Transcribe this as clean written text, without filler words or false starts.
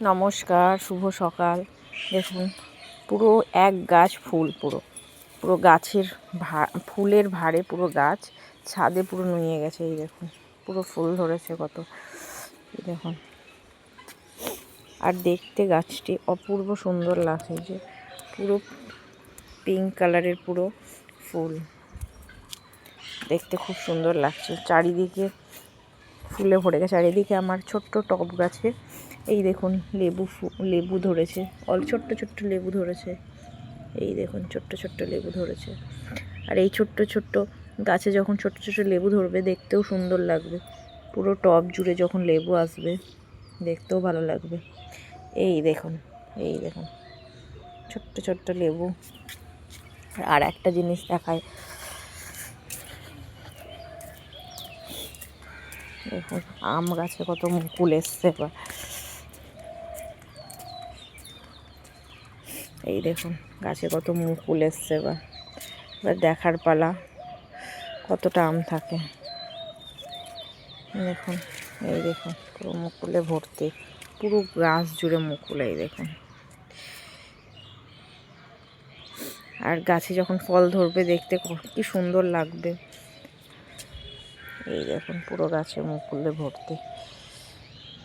নমস্কার, শুভ সকাল। দেখুন পুরো এক গাছ ফুল, পুরো পুরো গাছের ফুলের ভারে পুরো গাছ ছাদে পুরো নুয়ে গেছে। এই দেখুন পুরো ফুল ধরেছে কত, এই দেখুন। আর দেখতে গাছটি অপূর্ব সুন্দর লাগছে, যে পুরো পিঙ্ক কালারের পুরো ফুল, দেখতে খুব সুন্দর লাগছে। চারিদিকে ফুলে ভরে গেছে। আর এদিকে আমার ছোট্ট টব গাছে এই দেখুন লেবু ধরেছে, ছোট্ট ছোট্ট লেবু ধরেছে। এই দেখুন ছোট্ট ছোট্ট লেবু ধরেছে। আর এই ছোট্ট ছোট্ট গাছে যখন ছোট্ট ছোট্ট লেবু ধরবে দেখতেও সুন্দর লাগবে। পুরো টব জুড়ে যখন লেবু আসবে দেখতেও ভালো লাগবে। এই দেখুন, এই দেখুন ছোট্ট ছোট্ট লেবু। আর একটা জিনিস দেখায়, দেখুন আম গাছে কত মুকুল এসছে এবার। এই দেখুন গাছে কত মুকুল এসছে এবার দেখার পালা কতটা আম থাকে। দেখুন, এই দেখুন পুরো মুকুলে ভর্তি, পুরো গাছ জুড়ে মুকুল। এই দেখুন, আর গাছে যখন ফল ধরবে দেখতে কি সুন্দর লাগবে। এই দেখুন পুরো গাছে মুকুলে ভর্তি।